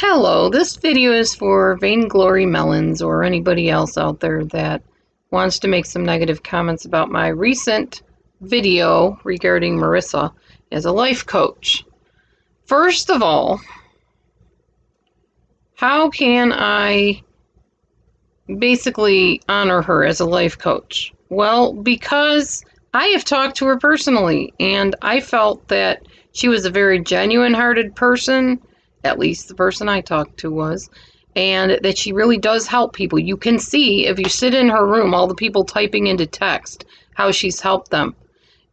Hello, this video is for Vainglory Melons or anybody else out there that wants to make some negative comments about my recent video regarding Marissa as a life coach. First of all, how can I basically honor her as a life coach? Well, because I have talked to her personally, and I felt that she was a very genuine-hearted person. At least the person I talked to was, and that she really does help people. You can see, if you sit in her room, all the people typing into text, how she's helped them.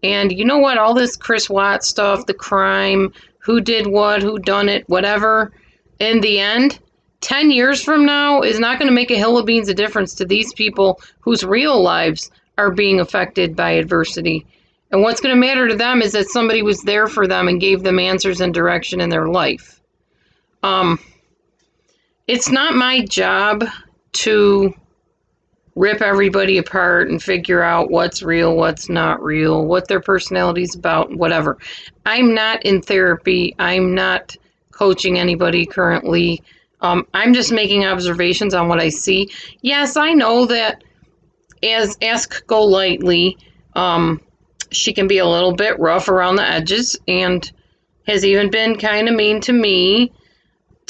And you know what? All this Chris Watts stuff, the crime, who did what, who done it, whatever, in the end, 10 years from now is not going to make a hill of beans of difference to these people whose real lives are being affected by adversity. And what's going to matter to them is that somebody was there for them and gave them answers and direction in their life. It's not my job to rip everybody apart and figure out what's real, what's not real, what their personality's about, whatever. I'm not in therapy. I'm not coaching anybody currently. I'm just making observations on what I see. Yes, I know that as Ask Go Lightly, she can be a little bit rough around the edges and has even been kind of mean to me.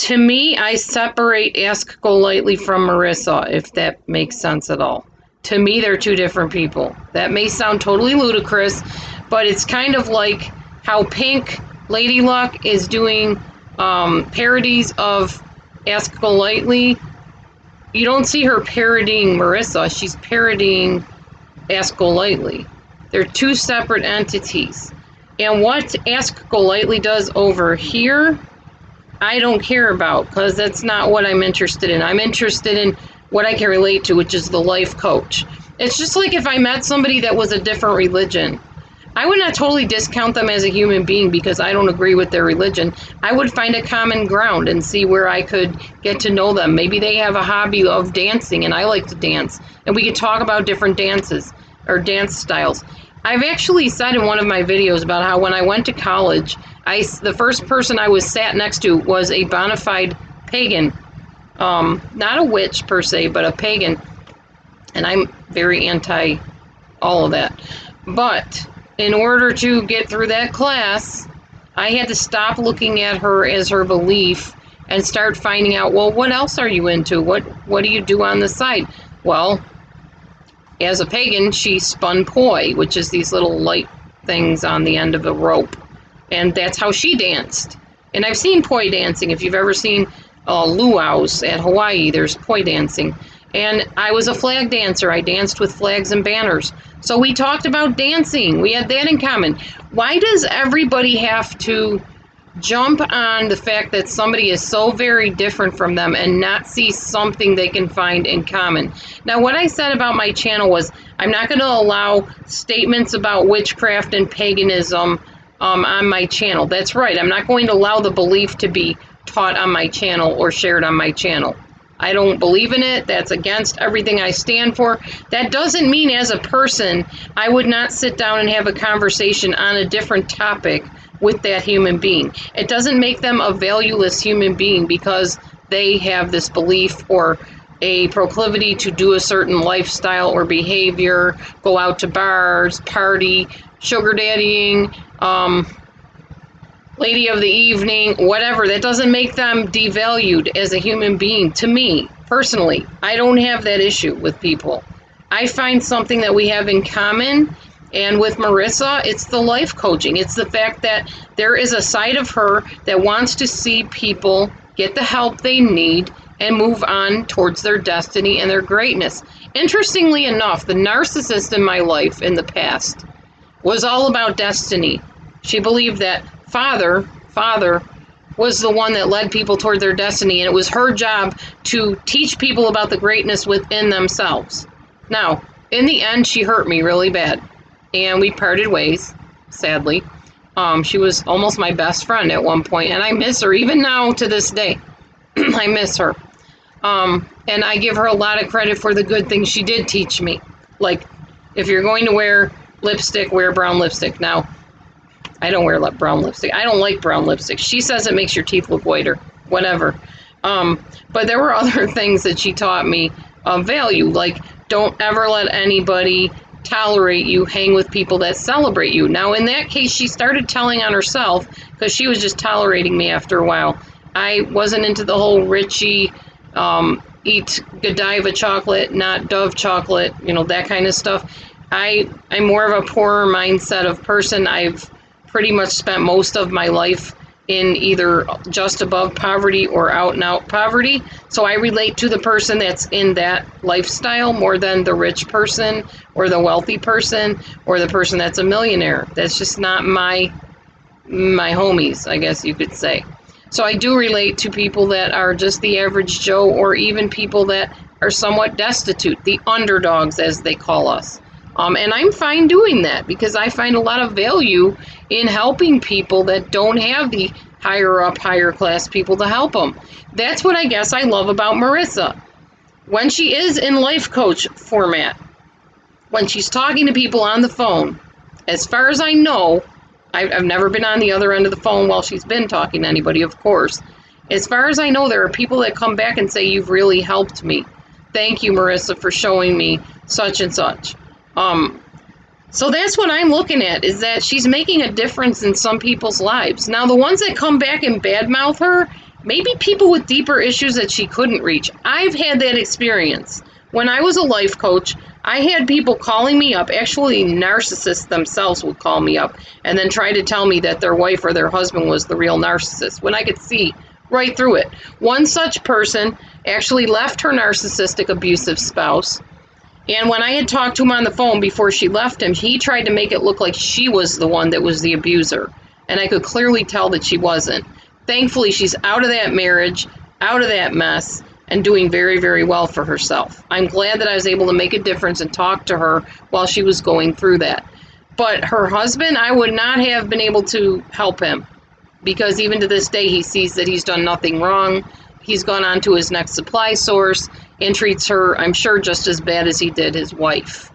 To me, I separate Ask Go Lightly from Marissa, if that makes sense at all. To me, they're two different people. That may sound totally ludicrous, but it's kind of like how Pink Lady Luck is doing parodies of Ask Go Lightly. You don't see her parodying Marissa. She's parodying Ask Go Lightly. They're two separate entities. And what Ask Go Lightly does over here, I don't care about, because that's not what I'm interested in. I'm interested in what I can relate to, which is the life coach. It's just like if I met somebody that was a different religion. I would not totally discount them as a human being because I don't agree with their religion. I would find a common ground and see where I could get to know them. Maybe they have a hobby of dancing and I like to dance, and we could talk about different dances or dance styles. I've actually said in one of my videos about how when I went to college, the first person I was sat next to was a bona fide pagan. Not a witch per se, but a pagan. And I'm very anti all of that. But in order to get through that class, I had to stop looking at her as her belief and start finding out, well, what else are you into? What do you do on the side? Well, as a pagan, she spun poi, which is these little light things on the end of a rope. And that's how she danced. And I've seen poi dancing. If you've ever seen luau's at Hawaii, there's poi dancing. And I was a flag dancer. I danced with flags and banners. So we talked about dancing. We had that in common. Why does everybody have to jump on the fact that somebody is so very different from them and not see something they can find in common? Now, what I said about my channel was I'm not going to allow statements about witchcraft and paganism on my channel. That's right. I'm not going to allow the belief to be taught on my channel or shared on my channel. I don't believe in it. That's against everything I stand for. That doesn't mean as a person I would not sit down and have a conversation on a different topic with that human being. It doesn't make them a valueless human being because they have this belief or a proclivity to do a certain lifestyle or behavior, go out to bars, party, sugar daddying, lady of the evening, whatever. That doesn't make them devalued as a human being. To me, personally, I don't have that issue with people. I find something that we have in common. And with Marissa, it's the life coaching. It's the fact that there is a side of her that wants to see people get the help they need and move on towards their destiny and their greatness. Interestingly enough, the narcissist in my life in the past was all about destiny. She believed that Father was the one that led people toward their destiny, and it was her job to teach people about the greatness within themselves. Now, in the end, she hurt me really bad. And we parted ways, sadly. She was almost my best friend at one point, and I miss her even now to this day. I miss her. And I give her a lot of credit for the good things she did teach me. Like, if you're going to wear lipstick, wear brown lipstick. Now, I don't wear brown lipstick. I don't like brown lipstick. She says it makes your teeth look whiter. Whatever. But there were other things that she taught me of value, like don't ever let anybody tolerate you, hang with people that celebrate you. Now, in that case, she started telling on herself because she was just tolerating me after a while. I wasn't into the whole Richie, eat Godiva chocolate, not Dove chocolate, that kind of stuff. I'm more of a poorer mindset of person. I've pretty much spent most of my life in either just above poverty or out and out poverty. So I relate to the person that's in that lifestyle more than the rich person or the wealthy person or the person that's a millionaire. That's just not my homies, I guess you could say. So I do relate to people that are just the average Joe, or even people that are somewhat destitute, the underdogs as they call us. And I'm fine doing that because I find a lot of value in helping people that don't have the higher up, higher class people to help them. That's what I guess I love about Marissa. When she is in life coach format, when she's talking to people on the phone, as far as I know, I've never been on the other end of the phone while she's been talking to anybody, of course. As far as I know, there are people that come back and say, you've really helped me. Thank you, Marissa, for showing me such and such. So that's what I'm looking at, is that she's making a difference in some people's lives. Now, the ones that come back and badmouth her, maybe people with deeper issues that she couldn't reach. I've had that experience. When I was a life coach, I had people calling me up, actually narcissists themselves would call me up and then try to tell me that their wife or their husband was the real narcissist, when I could see right through it. One such person actually left her narcissistic, abusive spouse. And when I had talked to him on the phone before she left him, he tried to make it look like she was the one that was the abuser. And I could clearly tell that she wasn't. Thankfully, she's out of that marriage, out of that mess, and doing very, very well for herself. I'm glad that I was able to make a difference and talk to her while she was going through that. But her husband, I would not have been able to help him, because even to this day, he sees that he's done nothing wrong. He's gone on to his next supply source and treats her, I'm sure, just as bad as he did his wife.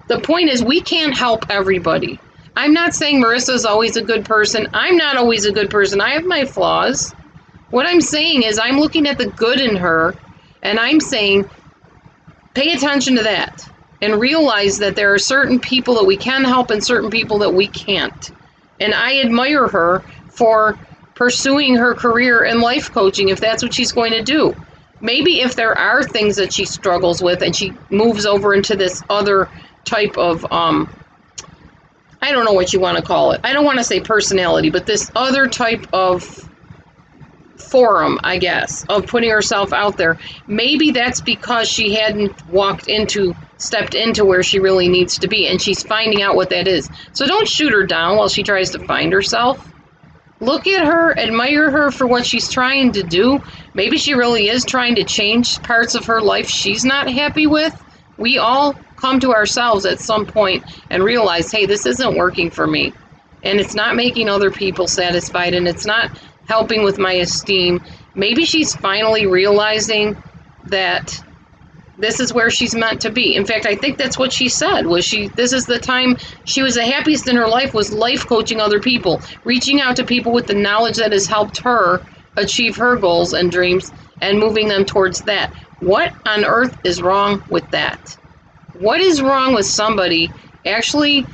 The point is, we can't help everybody. I'm not saying Marissa's always a good person. I'm not always a good person. I have my flaws. What I'm saying is I'm looking at the good in her, and I'm saying pay attention to that and realize that there are certain people that we can help and certain people that we can't. And I admire her for pursuing her career in life coaching if that's what she's going to do. Maybe if there are things that she struggles with and she moves over into this other type of, I don't know what you want to call it. I don't want to say personality, but this other type of forum, I guess, of putting herself out there. Maybe that's because she hadn't stepped into where she really needs to be, and she's finding out what that is. So don't shoot her down while she tries to find herself. Look at her, admire her for what she's trying to do. Maybe she really is trying to change parts of her life she's not happy with. We all come to ourselves at some point and realize, hey, this isn't working for me. And it's not making other people satisfied, and it's not helping with my esteem. Maybe she's finally realizing that this is where she's meant to be. In fact, I think that's what she said, this is the time she was the happiest in her life, was life coaching other people, reaching out to people with the knowledge that has helped her achieve her goals and dreams and moving them towards that. What on earth is wrong with that? What is wrong with somebody actually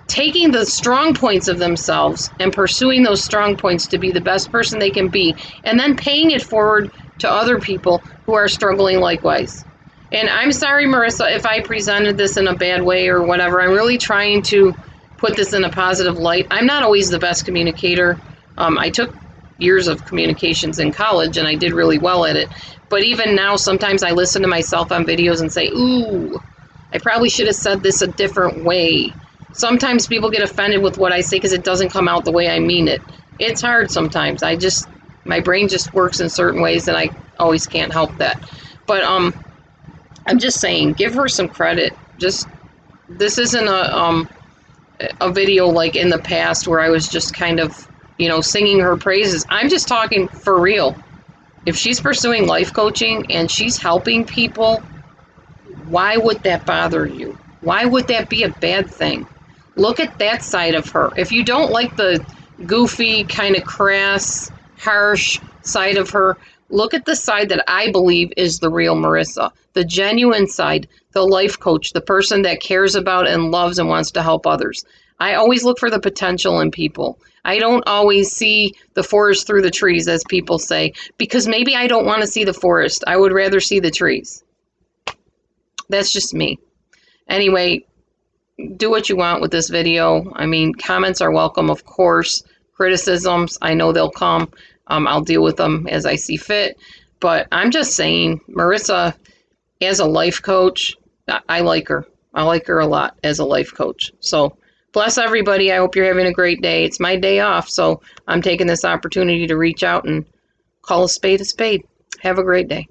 taking the strong points of themselves and pursuing those strong points to be the best person they can be, and then paying it forward to other people who are struggling likewise? And I'm sorry, Marissa, if I presented this in a bad way or whatever. I'm really trying to put this in a positive light. I'm not always the best communicator. I took years of communications in college, and I did really well at it. But even now, sometimes I listen to myself on videos and say, ooh, I probably should have said this a different way. Sometimes people get offended with what I say because it doesn't come out the way I mean it. It's hard sometimes. My brain just works in certain ways, and I always can't help that. But I'm just saying, give her some credit. This isn't a video like in the past where I was just kind of, singing her praises. I'm just talking for real. If she's pursuing life coaching and she's helping people, why would that bother you? Why would that be a bad thing? Look at that side of her. If you don't like the goofy, kind of crass, harsh side of her, Look at the side that I believe is the real Marissa, the genuine side, the life coach, the person that cares about and loves and wants to help others. I always look for the potential in people. I don't always see the forest through the trees, as people say, because maybe I don't want to see the forest. I would rather see the trees. That's just me. Anyway, do what you want with this video. I mean, comments are welcome, of course. Criticisms, I know they'll come. I'll deal with them as I see fit. But I'm just saying, Marissa, as a life coach, I like her. I like her a lot as a life coach. So bless everybody. I hope you're having a great day. It's my day off, so I'm taking this opportunity to reach out and call a spade a spade. Have a great day.